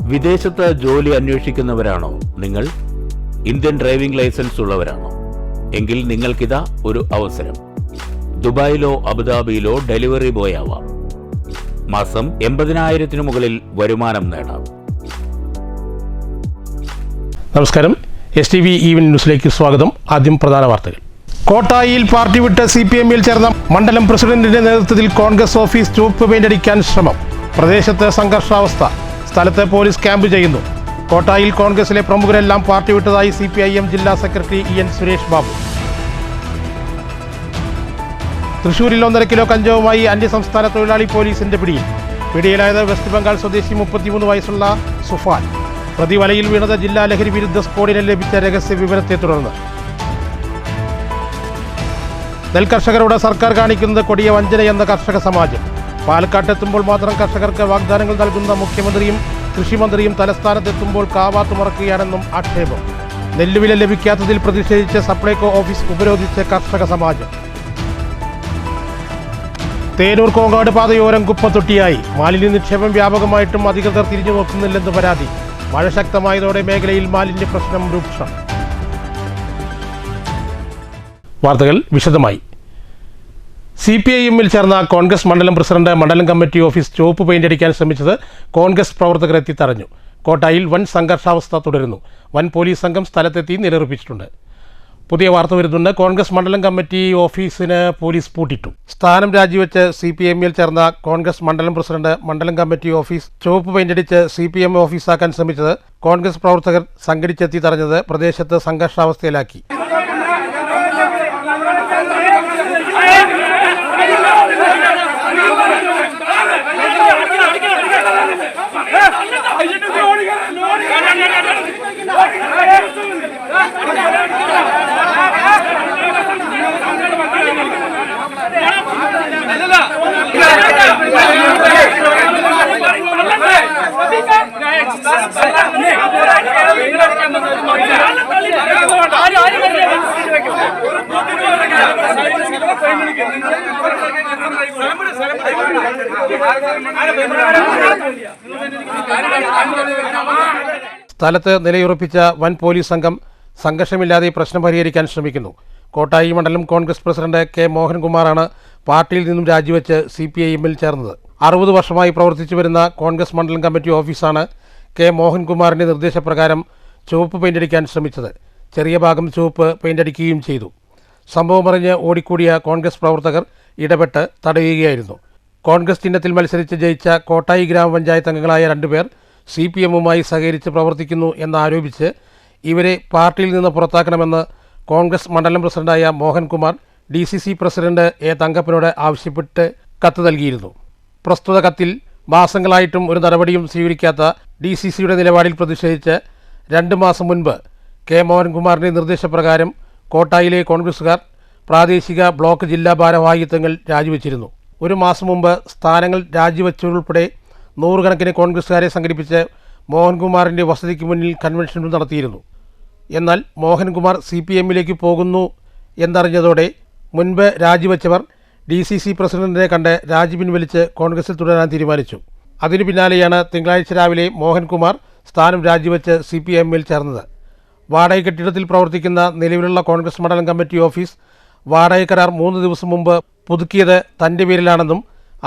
വിദേശത്ത് ജോലി അന്വേഷിക്കുന്നവരാണോ നിങ്ങൾ? ഇന്ത്യൻ ഡ്രൈവിംഗ് ലൈസൻസ് ഉള്ളവരാണോ? എങ്കിൽ നിങ്ങൾക്കിതാ ഒരു അവസരം. ദുബായിലോ അബുദാബിയിലോ ഡെലിവറി ബോയ് ആവാം. മാസം 80,000 മുകളിൽ വരുമാനം നേടാം. നമസ്കാരം, STV ഈവനിംഗ് ന്യൂസിലേക്ക് സ്വാഗതം. ആദ്യം പ്രധാന വാർത്തകൾ. കോട്ടായിയിൽ പാർട്ടി വിട്ട് CPM-ൽ ചേർന്ന മണ്ഡലം പ്രസിഡന്റിന്റെ നേതൃത്വത്തിൽ കോൺഗ്രസ് ഓഫീസ് ചുവപ്പ് പെയിന്റടിക്കാൻ ശ്രമം. പ്രദേശത്ത് സംഘർഷാവസ്ഥ. സ്ഥലത്ത് പോലീസ് ക്യാമ്പ് ചെയ്യുന്നു. കോട്ടായിൽ കോൺഗ്രസിലെ പ്രമുഖരെല്ലാം പാർട്ടി വിട്ടതായി CPIM ജില്ലാ സെക്രട്ടറി EN സുരേഷ് ബാബു. തൃശൂരിൽ 1.5 കിലോ കഞ്ചാവുമായി അന്യസംസ്ഥാന തൊഴിലാളി പോലീസിന്റെ പിടിയിലായത് വെസ്റ്റ് ബംഗാൾ സ്വദേശി 33 വയസ്സുള്ള സുഫാൻ. പ്രതി വലയിൽ വീണത് ജില്ലാ ലഹരി വിരുദ്ധ സ്ക്വാഡിന് ലഭിച്ച രഹസ്യ വിവരത്തെ തുടർന്ന്. നെൽകർഷകരോട് സർക്കാർ കാണിക്കുന്നത് കൊടിയ വഞ്ചനയെന്ന കർഷക സമാജം. പാലക്കാട്ടെത്തുമ്പോൾ മാത്രം കർഷകർക്ക് വാഗ്ദാനങ്ങൾ നൽകുന്ന മുഖ്യമന്ത്രിയും കൃഷിമന്ത്രിയും തലസ്ഥാനത്തെത്തുമ്പോൾ കാവാത്തു മറക്കുകയാണെന്നും ആക്ഷേപം. നെല്ലുവില ലഭിക്കാത്തതിൽ പ്രതിഷേധിച്ച് സപ്ലൈകോ ഓഫീസ് ഉപരോധിച്ച് കർഷക സമാജം. തേനൂർ കോങ്ങാട് പാതയോരം കുപ്പത്തൊട്ടിയായി. മാലിന്യ നിക്ഷേപം വ്യാപകമായിട്ടും അധികൃതർ തിരിഞ്ഞു നോക്കുന്നില്ലെന്ന് പരാതി. മഴ ശക്തമായതോടെ മേഖലയിൽ മാലിന്യ പ്രശ്നം രൂക്ഷം. വാർത്തകൾ വിശദമായി. CPIM-ൽ ചേർന്ന കോൺഗ്രസ് മണ്ഡലം പ്രസിഡന്റ് മണ്ഡലം കമ്മിറ്റി ഓഫീസ് ചുവപ്പ് പെയിന്റടിക്കാൻ ശ്രമിച്ചത് കോൺഗ്രസ് പ്രവർത്തകർ എത്തി തടഞ്ഞു. കോട്ടായിൽ വൻ സംഘർഷാവസ്ഥ തുടരുന്നു. വൻ പോലീസ് സംഘം സ്ഥലത്തെത്തി നിലയുറപ്പിച്ചിട്ടുണ്ട്. പുതിയ വാർത്ത വരുന്നുണ്ട്. കോൺഗ്രസ് മണ്ഡലം കമ്മിറ്റി ഓഫീസിന് പോലീസ് പൂട്ടിട്ടു. സ്ഥാനം രാജിവെച്ച് CPM-ൽ ചേർന്ന കോൺഗ്രസ് മണ്ഡലം പ്രസിഡന്റ് മണ്ഡലം കമ്മിറ്റി ഓഫീസ് ചുവപ്പ് പെയിന്റടിച്ച് CPM ഓഫീസാക്കാൻ ശ്രമിച്ചത് കോൺഗ്രസ് പ്രവർത്തകർ സംഘടിച്ചെത്തി തടഞ്ഞത് പ്രദേശത്ത് സംഘർഷാവസ്ഥയിലാക്കി. സ്ഥലത്ത് നിലയുറപ്പിച്ച വൻ പോലീസ് സംഘം സംഘർഷമില്ലാതെ പ്രശ്നം പരിഹരിക്കാൻ ശ്രമിക്കുന്നു. കോട്ടായി മണ്ഡലം കോൺഗ്രസ് പ്രസിഡന്റ് K മോഹൻകുമാറാണ് പാർട്ടിയിൽ നിന്നും രാജിവെച്ച് CPIM-ൽ ചേർന്നത്. 60 വർഷമായി പ്രവർത്തിച്ചു വരുന്ന കോൺഗ്രസ് മണ്ഡലം കമ്മിറ്റി ഓഫീസാണ് K മോഹൻകുമാറിന്റെ നിർദ്ദേശപ്രകാരം ചുവപ്പ് പെയിന്റടിക്കാൻ ശ്രമിച്ചത്. ചെറിയ ഭാഗം ചുവപ്പ് പെയിന്റടിക്കുകയും ചെയ്തു. സംഭവം അറിഞ്ഞ് ഓടിക്കൂടിയ കോൺഗ്രസ് പ്രവർത്തകർ ഇടപെട്ട് തടയുകയായിരുന്നു. കോൺഗ്രസ് ചിഹ്നത്തിൽ മത്സരിച്ച് ജയിച്ച കോട്ടായി ഗ്രാമപഞ്ചായത്ത് അംഗങ്ങളായ 2 പേർ CPM-മായി സഹകരിച്ച് പ്രവർത്തിക്കുന്നു എന്നാരോപിച്ച് ഇവരെ പാർട്ടിയിൽ നിന്ന് പുറത്താക്കണമെന്ന് കോൺഗ്രസ് മണ്ഡലം പ്രസിഡന്റായ മോഹൻകുമാർ DCC പ്രസിഡന്റ് A തങ്കപ്പനോട് ആവശ്യപ്പെട്ട് കത്ത് നൽകിയിരുന്നു. പ്രസ്തുത കത്തിൽ മാസങ്ങളായിട്ടും ഒരു നടപടിയും സ്വീകരിക്കാത്ത DCCയുടെ നിലപാടിൽ പ്രതിഷേധിച്ച് 2 മാസം മുൻപ് K മോഹൻകുമാറിന്റെ നിർദ്ദേശപ്രകാരം കോട്ടായിലെ കോൺഗ്രസുകാർ പ്രാദേശിക ബ്ലോക്ക് ജില്ലാ ഭാരവാഹിത്വങ്ങൾ രാജിവെച്ചിരുന്നു. 1 മാസം മുമ്പ് സ്ഥാനങ്ങൾ രാജിവെച്ചതുൾപ്പെടെ 100 കണക്കിന് കോൺഗ്രസുകാരെ സംഘടിപ്പിച്ച് മോഹൻകുമാറിൻ്റെ വസതിക്ക് മുന്നിൽ കൺവെൻഷൻ നടത്തിയിരുന്നു. എന്നാൽ മോഹൻകുമാർ CPM-ലേക്ക് പോകുന്നു എന്നറിഞ്ഞതോടെ മുൻപ് രാജിവെച്ചവർ DCC പ്രസിഡന്റിനെ കണ്ട് രാജി പിൻവലിച്ച് കോൺഗ്രസിൽ തുടരാൻ തീരുമാനിച്ചു. അതിനു പിന്നാലെയാണ് തിങ്കളാഴ്ച രാവിലെ മോഹൻകുമാർ സ്ഥാനം രാജിവെച്ച് CPM-ൽ ചേർന്നത്. വാടക കെട്ടിടത്തിൽ പ്രവർത്തിക്കുന്ന നിലവിലുള്ള കോൺഗ്രസ് മണ്ഡലം കമ്മിറ്റി ഓഫീസ് വാടക കരാർ 3 ദിവസം മുമ്പ് പുതുക്കിയത് തൻ്റെ പേരിലാണെന്നും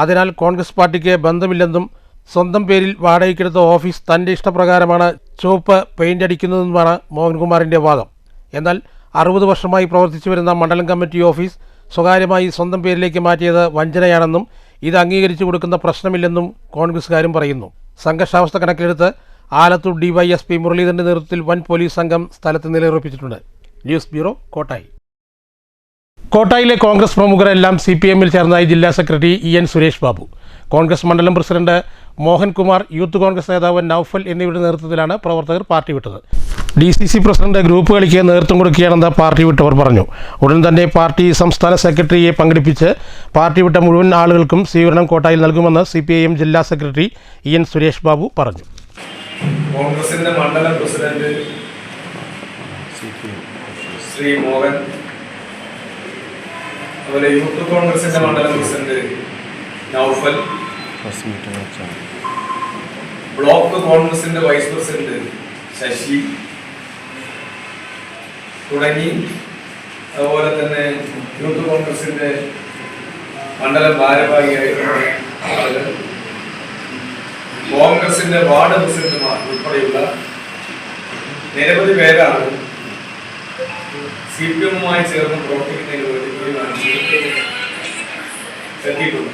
അതിനാൽ കോൺഗ്രസ് പാർട്ടിക്ക് ബന്ധമില്ലെന്നും സ്വന്തം പേരിൽ വാടകയ്ക്കെടുത്ത ഓഫീസ് തൻ്റെ ഇഷ്ടപ്രകാരമാണ് ചുവപ്പ് പെയിന്റ് അടിക്കുന്നതെന്നുമാണ് മോഹൻകുമാറിൻ്റെ വാദം. എന്നാൽ 60 വർഷമായി പ്രവർത്തിച്ചു വരുന്ന മണ്ഡലം കമ്മിറ്റി ഓഫീസ് സ്വകാര്യമായി സ്വന്തം പേരിലേക്ക് മാറ്റിയത് വഞ്ചനയാണെന്നും ഇത് അംഗീകരിച്ചു കൊടുക്കുന്ന പ്രശ്നമില്ലെന്നും കോൺഗ്രസുകാരും പറയുന്നു. സംഘർഷാവസ്ഥ കണക്കിലെടുത്ത് ആലത്തൂർ DYSP മുരളീധരൻ്റെ നേതൃത്വത്തിൽ വൻ പോലീസ് സംഘം സ്ഥലത്ത് നിലയുറപ്പിച്ചിട്ടുണ്ട്. News bureau, Kottayi. കോട്ടായിലെ കോൺഗ്രസ് പ്രമുഖരെല്ലാം CPM-ൽ ചേർന്നതായി ജില്ലാ സെക്രട്ടറി EN സുരേഷ് ബാബു. കോൺഗ്രസ് മണ്ഡലം പ്രസിഡന്റ് മോഹൻകുമാർ, യൂത്ത് കോൺഗ്രസ് നേതാവ് നൌഫൽ എന്നിവരുടെ നേതൃത്വത്തിലാണ് പ്രവർത്തകർ പാർട്ടി വിട്ടത്. DCC പ്രസിഡന്റ് ഗ്രൂപ്പ് കളിക്ക് നേതൃത്വം കൊടുക്കുകയാണെന്ന് പാർട്ടി വിട്ടവർ പറഞ്ഞു. ഉടൻ തന്നെ പാർട്ടി സംസ്ഥാന സെക്രട്ടറിയെ പങ്കെടുപ്പിച്ച് പാർട്ടി വിട്ട മുഴുവൻ ആളുകൾക്കും സ്വീകരണം കോട്ടായിൽ നൽകുമെന്ന് CPIM ജില്ലാ സെക്രട്ടറി EN സുരേഷ് ബാബു പറഞ്ഞു. കോൺഗ്രസിന്റെ മണ്ഡലം പ്രസിഡന്റ് ശ്രീ മോഹൻ, അതുപോലെ യൂത്ത് കോൺഗ്രസിന്റെ മണ്ഡലം പ്രസിഡന്റ് നൌഫൽ, ബ്ലോക്ക് കോൺഗ്രസിന്റെ വൈസ് പ്രസിഡന്റ് ശശി തുടങ്ങി, അതുപോലെ തന്നെ യൂത്ത് കോൺഗ്രസിന്റെ മണ്ഡലം ഭാരവാഹിയായിട്ടുള്ള ആളുകൾ, കോൺഗ്രസിന്റെ വാർഡ് പ്രസിഡന്റുമാർ ഉൾപ്പെടെയുള്ള നിരവധി പേരാണ് CPM-മായി ചേർന്ന് പ്രവർത്തിക്കുന്നതിന് വേണ്ടി തീരുമാനിച്ച് എത്തിയിട്ടുണ്ട്.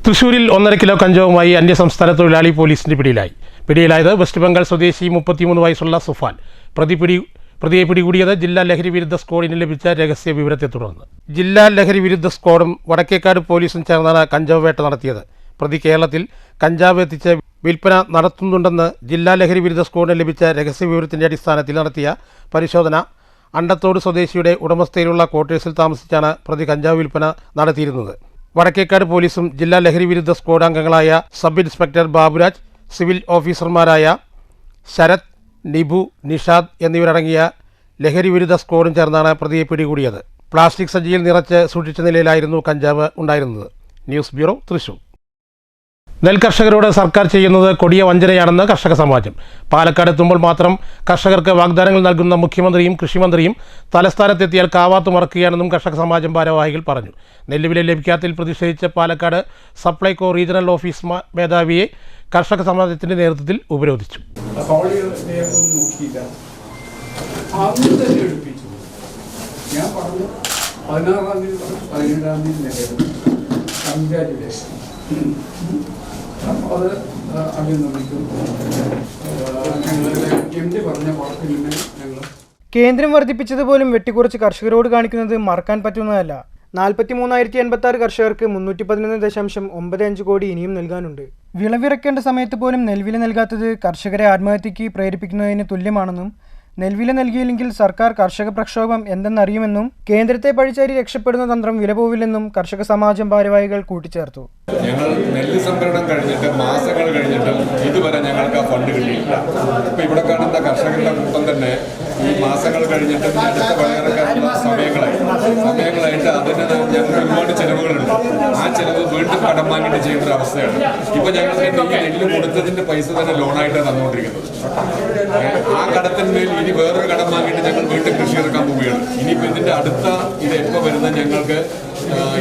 തൃശൂരിൽ 1.5 കിലോ കഞ്ചാവുമായി അന്യസംസ്ഥാന തൊഴിലാളി പോലീസിന്റെ പിടിയിലായത് വെസ്റ്റ് ബംഗാൾ സ്വദേശി 33 വയസ്സുള്ള സുഫാൻ. പ്രതിയെ പിടികൂടിയത് ജില്ലാ ലഹരി വിരുദ്ധ സ്ക്വാഡിന് ലഭിച്ച രഹസ്യ വിവരത്തെ തുടർന്ന്. ജില്ലാ ലഹരി വിരുദ്ധ സ്ക്വാഡും വടക്കേക്കാട് പോലീസും ചേർന്നാണ് കഞ്ചാവ് വേട്ട നടത്തിയത്. പ്രതി കേരളത്തിൽ കഞ്ചാവ് എത്തിച്ച് വിൽപ്പന നടത്തുന്നുണ്ടെന്ന് ജില്ലാ ലഹരി വിരുദ്ധ സ്ക്വാഡിന് ലഭിച്ച രഹസ്യ വിവരത്തിന്റെ അടിസ്ഥാനത്തിൽ നടത്തിയ പരിശോധന അണ്ടത്തോട് സ്വദേശിയുടെ ഉടമസ്ഥയിലുള്ള ക്വാർട്ടേഴ്സിൽ താമസിച്ചാണ് പ്രതി കഞ്ചാവ് വിൽപ്പന നടത്തിയിരുന്നത്. വടക്കേക്കാട് പോലീസും ജില്ലാ ലഹരി വിരുദ്ധ സ്ക്വാഡ് അംഗങ്ങളായ സബ് ഇൻസ്പെക്ടർ ബാബുരാജ്, സിവിൽ ഓഫീസർമാരായ ശരത്, നിബു, നിഷാദ് എന്നിവരടങ്ങിയ ലഹരി വിരുദ്ധ സ്ക്വാഡും ചേർന്നാണ് പ്രതിയെ പിടികൂടിയത്. പ്ലാസ്റ്റിക് സഞ്ചിയിൽ നിറച്ച് സൂക്ഷിച്ച നിലയിലായിരുന്നു കഞ്ചാവ് ഉണ്ടായിരുന്നത്. News bureau, Thrissur. നെൽകർഷകരോട് സർക്കാർ ചെയ്യുന്നത് കൊടിയ വഞ്ചനയാണെന്ന് കർഷക സമാജം. പാലക്കാട് എത്തുമ്പോൾ മാത്രം കർഷകർക്ക് വാഗ്ദാനങ്ങൾ നൽകുന്ന മുഖ്യമന്ത്രിയും കൃഷിമന്ത്രിയും തലസ്ഥാനത്തെത്തിയാൽ കാവാത്തു മറക്കുകയാണെന്നും കർഷക സമാജം ഭാരവാഹികൾ പറഞ്ഞു. നെല്ലുവില ലഭിക്കാത്തതിൽ പ്രതിഷേധിച്ച് പാലക്കാട് സപ്ലൈകോ റീജിയണൽ ഓഫീസ് മേധാവിയെ കർഷക സമാജത്തിന്റെ നേതൃത്വത്തിൽ ഉപരോധിച്ചു. ഞാൻ പറഞ്ഞു 16-ാം തീയതി 17-ാം തീയതി കൺഗ്രാജുലേഷൻ. അത് അഭിനന്ദിക്കും. ഞങ്ങളുടെ MD പറഞ്ഞ വാക്കിൽ നിന്ന് ഞങ്ങൾ കേന്ദ്രം വർദ്ധിപ്പിച്ചതുപോലും വെട്ടിക്കുറച്ച് കർഷകരോട് കാണിക്കുന്നത് മറക്കാൻ പറ്റുന്നതല്ല. 43,086 കർഷകർക്ക് 311.95 കോടി ഇനിയും നൽകാനുണ്ട്. വിളവിറക്കേണ്ട സമയത്ത് പോലും നെൽവില നൽകാത്തത് കർഷകരെ ആത്മഹത്യയ്ക്ക് പ്രേരിപ്പിക്കുന്നതിന് തുല്യമാണെന്നും നെൽവില നൽകിയില്ലെങ്കിൽ സർക്കാർ കർഷക പ്രക്ഷോഭം എന്തെന്നറിയുമെന്നും കേന്ദ്രത്തെ പഴിച്ചാരി രക്ഷപ്പെടുന്ന തന്ത്രം വിലപോവില്ലെന്നും കർഷക സമാജം ഭാരവാഹികൾ കൂട്ടിച്ചേർത്തു. ഞങ്ങൾ നെല്ല് സംഭരണം കഴിഞ്ഞിട്ട് മാസങ്ങൾ കഴിഞ്ഞിട്ടും ഇതുവരെ ഞങ്ങൾക്ക് ആ ഫണ്ട് കിട്ടിയില്ല. ഇപ്പം ഇവിടെ കാണുന്ന കർഷകരുടെ കൂട്ടം തന്നെ ഈ മാസങ്ങൾ കഴിഞ്ഞിട്ടും അടുത്ത വിളയിറക്കാനുള്ള സമയങ്ങളായിട്ട് അതിന് ഞങ്ങൾക്ക് ഒരുപാട് ചിലവുകളുണ്ട്. ആ ചിലവ് വീണ്ടും കടം വാങ്ങിയിട്ട് ചെയ്യേണ്ട ഒരു അവസ്ഥയാണ്. ഇപ്പം ഞങ്ങൾക്ക് ഈ നെല്ല് കൊടുത്തതിൻ്റെ പൈസ തന്നെ ലോണായിട്ട് തന്നുകൊണ്ടിരിക്കുന്നത്. ആ കടത്തിന്മേൽ ഇനി വേറൊരു കടം വാങ്ങിയിട്ട് ഞങ്ങൾ വീണ്ടും കൃഷി ഇറക്കാൻ പോവുകയാണ്. ഇനിയിപ്പോൾ ഇതിൻ്റെ അടുത്ത ഇത് എപ്പോൾ വരുന്നത് ഞങ്ങൾക്ക്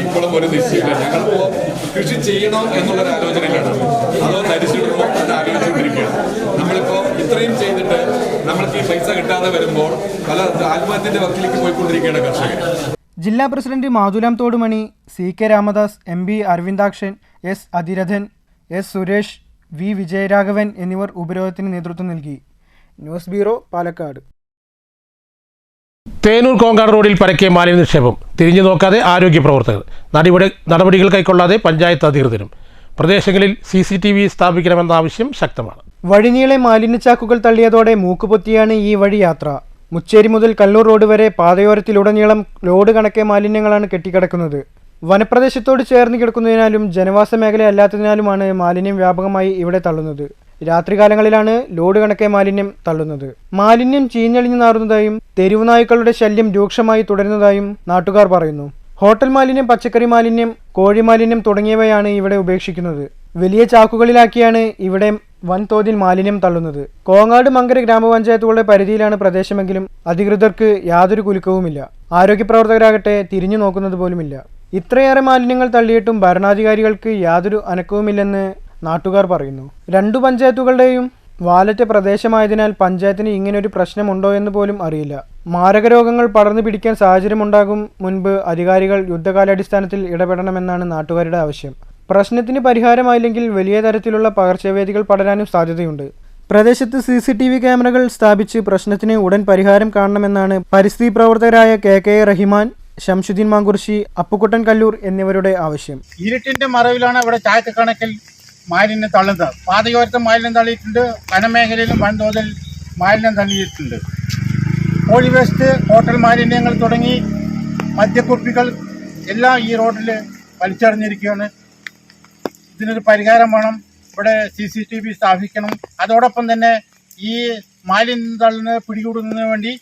ഇപ്പോഴും ഒരു നിശ്ചയമില്ല. ഞങ്ങളിപ്പോൾ കൃഷി ചെയ്യണോ എന്നുള്ളൊരു ആലോചനയിലാണ്, അതോ ധരിച്ചിടണോ എന്ന് ആലോചിച്ചുകൊണ്ടിരിക്കുകയാണ്. നമ്മളിപ്പോൾ ഇത്രയും ചെയ്തിട്ട് നമ്മൾക്ക് ഈ പൈസ കിട്ടാതെ വരുമ്പോൾ പല ആത്മഹത്യൻ്റെ വക്കിലേക്ക് പോയിക്കൊണ്ടിരിക്കുകയാണ് കർഷകർ. ജില്ലാ പ്രസിഡന്റ് മാതുലാം തോടുമണി, CK Ramadas, MB Aravindakshan, S Athiradhan, S Suresh, V Vijayaraghavan എന്നിവർ ഉപരോധത്തിന് നേതൃത്വം നൽകി. News bureau, Palakkad. തേനൂർ കോങ്കാട് റോഡിൽ പരക്കെ മാലിന്യ നിക്ഷേപം. തിരിഞ്ഞു നോക്കാതെ ആരോഗ്യ പ്രവർത്തകർ. നടപടികൾ കൈക്കൊള്ളാതെ പഞ്ചായത്ത് അധികൃതരും. പ്രദേശങ്ങളിൽ CCTV സ്ഥാപിക്കണമെന്ന ആവശ്യം ശക്തമാണ്. വഴിനീളെ മാലിന്യച്ചാക്കുകൾ തള്ളിയതോടെ മൂക്കുപൊത്തിയാണ് ഈ വഴി യാത്ര. മുച്ചേരി മുതൽ കല്ലൂർ റോഡ് വരെ പാതയോരത്തിലുടനീളം ലോഡ് കണക്കെ മാലിന്യങ്ങളാണ് കെട്ടിക്കിടക്കുന്നത്. വനപ്രദേശത്തോട് ചേർന്ന് കിടക്കുന്നതിനാലും ജനവാസ മേഖല അല്ലാത്തതിനാലുമാണ് മാലിന്യം വ്യാപകമായി ഇവിടെ തള്ളുന്നത്. രാത്രികാലങ്ങളിലാണ് ലോഡ് കണക്കെ മാലിന്യം തള്ളുന്നത്. മാലിന്യം ചീഞ്ഞളിഞ്ഞു നാറുന്നതായും തെരുവുനായ്ക്കളുടെ ശല്യം രൂക്ഷമായി തുടരുന്നതായും നാട്ടുകാർ പറയുന്നു. ഹോട്ടൽ മാലിന്യം, പച്ചക്കറി മാലിന്യം, കോഴി മാലിന്യം തുടങ്ങിയവയാണ് ഇവിടെ ഉപേക്ഷിക്കുന്നത്. വലിയ ചാക്കുകളിലാക്കിയാണ് ഇവിടെ വൻതോതിൽ മാലിന്യം തള്ളുന്നത്. കോങ്ങാട്, മങ്കര ഗ്രാമപഞ്ചായത്തുകളുടെ പരിധിയിലാണ് പ്രദേശമെങ്കിലും അധികൃതർക്ക് യാതൊരു കുലുക്കവുമില്ല. ആരോഗ്യപ്രവർത്തകരാകട്ടെ തിരിഞ്ഞു നോക്കുന്നത് പോലുമില്ല. ഇത്രയേറെ മാലിന്യങ്ങൾ തള്ളിയിട്ടും ഭരണാധികാരികൾക്ക് യാതൊരു അനക്കവുമില്ലെന്ന് നാട്ടുകാർ പറയുന്നു. 2 പഞ്ചായത്തുകളുടെയും വാലറ്റ് പ്രദേശമായതിനാൽ പഞ്ചായത്തിന് ഇങ്ങനൊരു പ്രശ്നമുണ്ടോ എന്ന് പോലും അറിയില്ല. മാരകരോഗങ്ങൾ പടർന്നു പിടിക്കാൻ സാഹചര്യമുണ്ടാകും മുൻപ് അധികാരികൾ യുദ്ധകാലാടിസ്ഥാനത്തിൽ ഇടപെടണമെന്നാണ് നാട്ടുകാരുടെ ആവശ്യം. പ്രശ്നത്തിന് പരിഹാരമായില്ലെങ്കിൽ വലിയ തരത്തിലുള്ള പകർച്ചവ്യാധികൾ പടരാനും സാധ്യതയുണ്ട്. പ്രദേശത്ത് CCTV ക്യാമറകൾ സ്ഥാപിച്ച് പ്രശ്നത്തിന് ഉടൻ പരിഹാരം കാണണമെന്നാണ് പരിസ്ഥിതി പ്രവർത്തകരായ KK റഹിമാൻ, ശംസുദ്ദീൻ മാങ്കുർശി, അപ്പുക്കുട്ടൻ കല്ലൂർ എന്നിവരുടെ ആവശ്യം. ഇരുട്ടിന്റെ മറവിലാണ് ഇവിടെ ചായക്കണക്കിൽ മാലിന്യം തള്ളുന്നത്. പാതയോരത്ത് മാലിന്യം തള്ളിയിട്ടുണ്ട്. വനമേഖലയിലും വൻതോതിൽ മാലിന്യം തള്ളിയിട്ടുണ്ട്. കോഴി വേസ്റ്റ്, ഹോട്ടൽ മാലിന്യങ്ങൾ തുടങ്ങി മദ്യക്കുപ്പികൾ എല്ലാം ഈ റോഡിൽ വലിച്ചെറിഞ്ഞിരിക്കുകയാണ്. ഇതിനൊരു പരിഹാരം വേണം. ഇവിടെ CCTV സ്ഥാപിക്കണം. അതോടൊപ്പം തന്നെ ഈ മാലിന്യം തള്ളുന്നത് പിടികൂടുന്നതിന് വേണ്ടി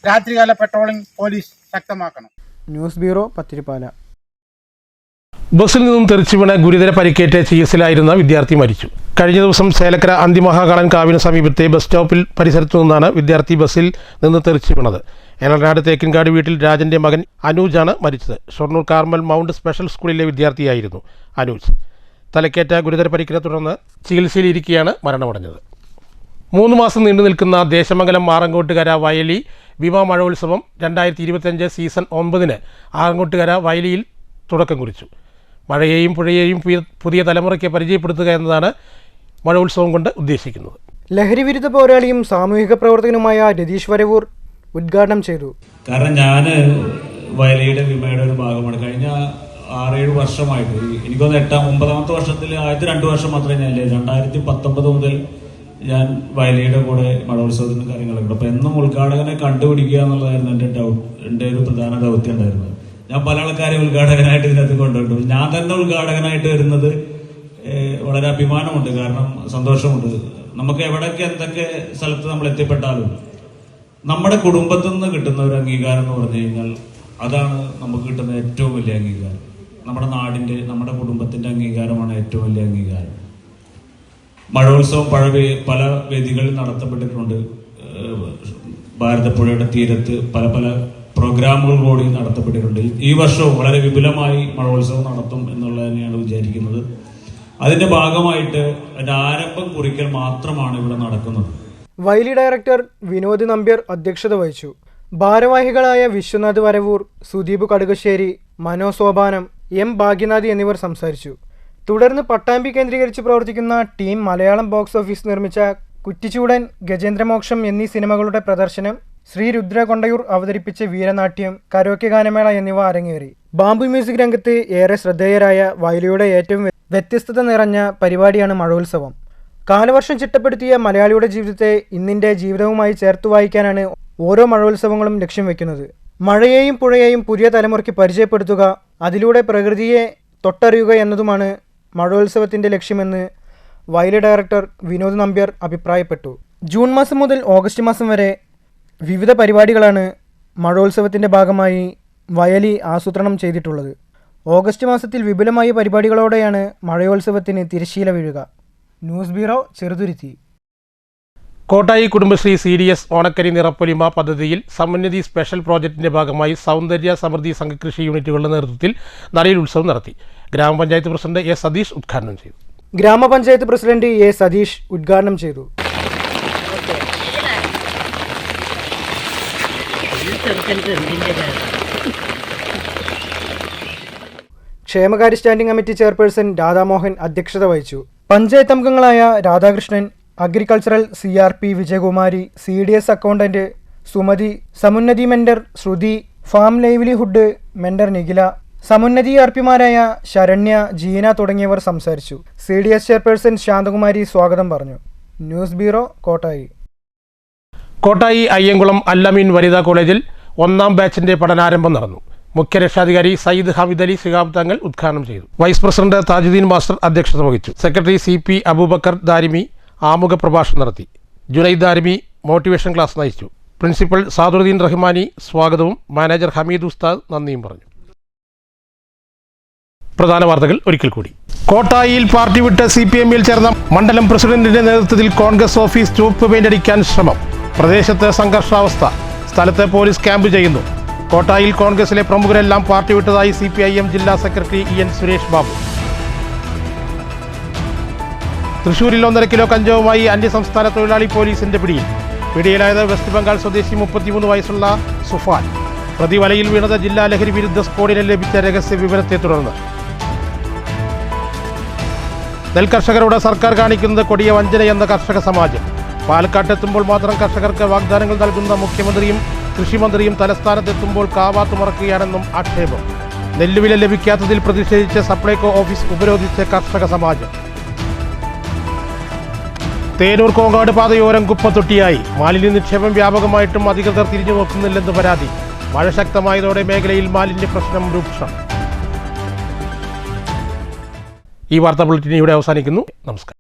രാത്രികാല പെട്രോളിംഗ് പോലീസ് ശക്തമാക്കണം. News bureau, Pathirippala. ബസ്സിൽ നിന്നും തെറിച്ചു വീണ ഗുരുതര പരിക്കേറ്റ് ചികിത്സയിലായിരുന്ന വിദ്യാർത്ഥി മരിച്ചു. കഴിഞ്ഞ ദിവസം ചേലക്കര അന്തിമഹാകാളൻ കാവിന് സമീപത്തെ ബസ് സ്റ്റോപ്പിൽ പരിസരത്തു നിന്നാണ് വിദ്യാർത്ഥി ബസ്സിൽ നിന്ന് തെറിച്ചു വീണത്. ഏലനാട് തേക്കിൻകാട് വീട്ടിൽ രാജന്റെ മകൻ അനൂജാണ് മരിച്ചത്. ഷൊർണൂർ കാർമൽ മൗണ്ട് സ്പെഷ്യൽ സ്കൂളിലെ വിദ്യാർത്ഥിയായിരുന്നു അനൂജ്. തലക്കേറ്റ ഗുരുതര പരിക്കിനെ തുടർന്ന് ചികിത്സയിലിരിക്കെയാണ് മരണമടഞ്ഞത്. 3 മാസം നീണ്ടു നിൽക്കുന്ന ദേശമംഗലം ആറങ്കോട്ടുകര വയലി വിവാഹ മഴോത്സവം 2025 സീസൺ 9 ആറങ്കോട്ടുകര വയലിയിൽ തുടക്കം കുറിച്ചു. മഴയെയും പുഴയെയും പുതിയ തലമുറയ്ക്ക് പരിചയപ്പെടുത്തുക എന്നതാണ് മഴോത്സവം കൊണ്ട് ഉദ്ദേശിക്കുന്നത്. ലഹരി വിരുദ്ധ പോരാളിയും സാമൂഹിക പ്രവർത്തകനുമായ രതീഷ് വരവൂർ ഉദ്ഘാടനം ചെയ്തു. കാരണം ഞാൻ വയലിയുടെ വിമയുടെ ഒരു ഭാഗമാണ്. കഴിഞ്ഞ 6-7 വർഷമായിട്ട് എനിക്കൊന്ന് 9-ാമത്തെ വർഷത്തിൽ ആദ്യത്തെ 2 വർഷം മാത്രമേ ഞാൻ 2019 മുതൽ ഞാൻ വയലിയുടെ കൂടെ മഴോത്സവത്തിന് കാര്യങ്ങളൊക്കെ. അപ്പോൾ എന്നും ഉദ്ഘാടകനെ കണ്ടുപിടിക്കുക എന്നുള്ളതായിരുന്നു എൻ്റെ ഒരു പ്രധാന ദൗത്യം ഉണ്ടായിരുന്നത്. ഞാൻ പല ആൾക്കാരെ ഉദ്ഘാടകനായിട്ട് ഇതിനകത്ത് കൊണ്ടുവരും. ഞാൻ തന്നെ ഉദ്ഘാടകനായിട്ട് വരുന്നത് വളരെ അഭിമാനമുണ്ട്, കാരണം സന്തോഷമുണ്ട്. നമുക്ക് എവിടെയൊക്കെ എന്തൊക്കെ സ്ഥലത്ത് നമ്മൾ എത്തിപ്പെട്ടാലും നമ്മുടെ കുടുംബത്തിൽ നിന്ന് കിട്ടുന്ന ഒരു അംഗീകാരം എന്ന് പറഞ്ഞു കഴിഞ്ഞാൽ അതാണ് നമുക്ക് കിട്ടുന്ന ഏറ്റവും വലിയ അംഗീകാരം. നമ്മുടെ നാടിൻ്റെ, നമ്മുടെ കുടുംബത്തിൻ്റെ അംഗീകാരമാണ് ഏറ്റവും വലിയ അംഗീകാരം. മഴോത്സവം പല വേദികളിൽ നടത്തപ്പെട്ടിട്ടുണ്ട്. ഭാരതപ്പുഴയുടെ തീരത്ത് പല പ്രോഗ്രാമുകൾ കൂടി നടത്തപ്പെട്ടിട്ടുണ്ട്. ഈ വർഷവും വളരെ വിപുലമായി മഴോത്സവം നടത്തും എന്നുള്ളത് തന്നെയാണ് വിചാരിക്കുന്നത്. അതിന്റെ ഭാഗമായിട്ട് അതിന്റെ ആരംഭം കുറിക്കൽ മാത്രമാണ് ഇവിടെ നടക്കുന്നത്. വയലി ഡയറക്ടർ വിനോദ് നമ്പ്യർ അധ്യക്ഷത വഹിച്ചു. ഭാരവാഹികളായ വിശ്വനാഥ് വരവൂർ, സുദീപ് കടുകശ്ശേരി, മനോ സോപാനം, എം ഭാഗ്യനാഥ് എന്നിവർ സംസാരിച്ചു. തുടർന്ന് പട്ടാമ്പി കേന്ദ്രീകരിച്ച് പ്രവർത്തിക്കുന്ന ടീം മലയാളം ബോക്സ് ഓഫീസ് നിർമ്മിച്ച കുറ്റിച്ചൂടൻ, ഗജേന്ദ്രമോക്ഷം എന്നീ സിനിമകളുടെ പ്രദർശനം, ശ്രീ രുദ്ര കൊണ്ടയൂർ അവതരിപ്പിച്ച വീരനാട്യം, കരോക്കെ ഗാനമേള എന്നിവ അരങ്ങേറി. ബാംബു മ്യൂസിക് രംഗത്ത് ഏറെ ശ്രദ്ധേയരായ വയലിയുടെ ഏറ്റവും വ്യത്യസ്തത നിറഞ്ഞ പരിപാടിയാണ് മഴോത്സവം. കാലവർഷം ചിട്ടപ്പെടുത്തിയ മലയാളിയുടെ ജീവിതത്തെ ഇന്നിൻ്റെ ജീവിതവുമായി ചേർത്ത് വായിക്കാനാണ് ഓരോ മഴോത്സവങ്ങളും ലക്ഷ്യം വെക്കുന്നത്. മഴയെയും പുഴയെയും പുതിയ തലമുറയ്ക്ക് പരിചയപ്പെടുത്തുക, അതിലൂടെ പ്രകൃതിയെ തൊട്ടറിയുക എന്നതുമാണ് മഴോത്സവത്തിൻ്റെ ലക്ഷ്യമെന്ന് വയലി ഡയറക്ടർ വിനോദ് നമ്പ്യർ അഭിപ്രായപ്പെട്ടു. ജൂൺ മാസം മുതൽ ഓഗസ്റ്റ് മാസം വരെ വിവിധ പരിപാടികളാണ് മഴോത്സവത്തിൻ്റെ ഭാഗമായി വയലി ആസൂത്രണം ചെയ്തിട്ടുള്ളത്. ഓഗസ്റ്റ് മാസത്തിൽ വിപുലമായ പരിപാടികളോടെയാണ് മഴയോത്സവത്തിന് തിരശ്ശീല വീഴുക. News bureau, Cheruthuruthy. Kottayi Kudumbashree CDS ഓണക്കരി നിറപ്പൊലിമ പദ്ധതിയിൽ സമുന്നതി സ്പെഷ്യൽ പ്രോജക്റ്റിന്റെ ഭാഗമായി സൗന്ദര്യ സമൃദ്ധി സംഘകൃഷി യൂണിറ്റുകളുടെ നേതൃത്വത്തിൽ നടയിൽ ഉത്സവം നടത്തി. ഗ്രാമപഞ്ചായത്ത് പ്രസിഡന്റ് A. സതീഷ് ഉദ്ഘാടനം ചെയ്തു. ഗ്രാമപഞ്ചായത്ത് പ്രസിഡന്റ് A. സതീഷ് ഉദ്ഘാടനം ചെയ്തു. ക്ഷേമകാര്യ സ്റ്റാൻഡിംഗ് കമ്മിറ്റി ചെയർപേഴ്സൺ രാധാമോഹൻ അധ്യക്ഷത വഹിച്ചു. പഞ്ചായത്ത് അംഗങ്ങളായ Radhakrishnan, agricultural CRP Vijayakumari, CDS accountant Sumathi, Samunnathi mentor Sruthi, farm livelihood mentor Nikhila, Samunnathi RPമാരായ ശരണ്യ, ജീന തുടങ്ങിയവർ സംസാരിച്ചു. CDS ചെയർപേഴ്സൺ ശാന്തകുമാരി സ്വാഗതം പറഞ്ഞു. News bureau, Kottayi. കോട്ടായി അയ്യങ്കുളം അല്ലമീൻ വനിതാ കോളേജിൽ 1ാം ബാച്ചിന്റെ പഠനാരംഭം നടന്നു. മുഖ്യ രക്ഷാധികാരി സയ്യിദ് ഹമീദ് അലി ശിഹാബ് തങ്ങൾ ഉദ്ഘാടനം ചെയ്തു. വൈസ് പ്രസിഡന്റ് താജുദ്ദീൻ മാസ്റ്റർ അധ്യക്ഷത വഹിച്ചു. സെക്രട്ടറി CP അബൂബക്കർ ദാരിമി ആമുഖ പ്രഭാഷണം നടത്തി. ജുനൈദ് ദാരിമി മോട്ടിവേഷൻ ക്ലാസ് നയിച്ചു. പ്രിൻസിപ്പൽ സാദുദ്ദീൻ റഹ്മാനി സ്വാഗതവും മാനേജർ ഹമീദ് ഉസ്താദ് നന്ദിയും പറഞ്ഞു. പ്രധാന വാർത്തകൾ ഒരിക്കൽ കൂടി. കോട്ടായിയിൽ പാർട്ടി വിട്ട് CPM-ൽ ചേർന്ന മണ്ഡലം പ്രസിഡന്റിന്റെ നേതൃത്വത്തിൽ കോൺഗ്രസ് ഓഫീസ് ചുവപ്പ് പെയിന്റടിക്കാൻ ശ്രമം. പ്രദേശത്ത് സംഘർഷാവസ്ഥ. സ്ഥലത്ത് പോലീസ് ക്യാമ്പ് ചെയ്യുന്നു. കോട്ടായിൽ കോൺഗ്രസിലെ പ്രമുഖരെല്ലാം പാർട്ടി വിട്ടതായി CPIM ജില്ലാ സെക്രട്ടറി EN സുരേഷ് ബാബു. തൃശൂരിൽ 1.5 കിലോ കഞ്ചാവുമായി അന്യസംസ്ഥാന തൊഴിലാളി പോലീസിന്റെ പിടിയിൽ. പിടിയിലായത് വെസ്റ്റ് ബംഗാൾ സ്വദേശി 33 വയസ്സുള്ള സുഫാൻ. പ്രതി വലയിൽ വീണത് ജില്ലാ ലഹരി വിരുദ്ധ സ്ക്വാഡിന് ലഭിച്ച രഹസ്യ വിവരത്തെ തുടർന്ന്. നെൽകർഷകരോട് സർക്കാർ കാണിക്കുന്നത് കൊടിയ വഞ്ചനയെന്ന കർഷക സമാജം. പാലക്കാട്ടെത്തുമ്പോൾ മാത്രം കർഷകർക്ക് വാഗ്ദാനങ്ങൾ നൽകുന്ന മുഖ്യമന്ത്രിയും കൃഷിമന്ത്രിയും തലസ്ഥാനത്തെത്തുമ്പോൾ കാവാത്തു മറക്കുകയാണെന്നും ആക്ഷേപം. നെല്ലുവില ലഭിക്കാത്തതിൽ പ്രതിഷേധിച്ച് സപ്ലൈകോ ഓഫീസ് ഉപരോധിച്ച കർഷക സമാജം. തേനൂർ കോങ്ങാട് പാതയോരം കുപ്പത്തൊട്ടിയായി. മാലിന്യ നിക്ഷേപം വ്യാപകമായിട്ടും അധികൃതർ തിരിഞ്ഞു നോക്കുന്നില്ലെന്ന് പരാതി. മഴ ശക്തമായതോടെ മേഖലയിൽ മാലിന്യ പ്രശ്നം രൂക്ഷം. ഈ വാർത്താ ബുള്ളറ്റിൻ ഇവിടെ അവസാനിക്കുന്നു. നമസ്കാരം.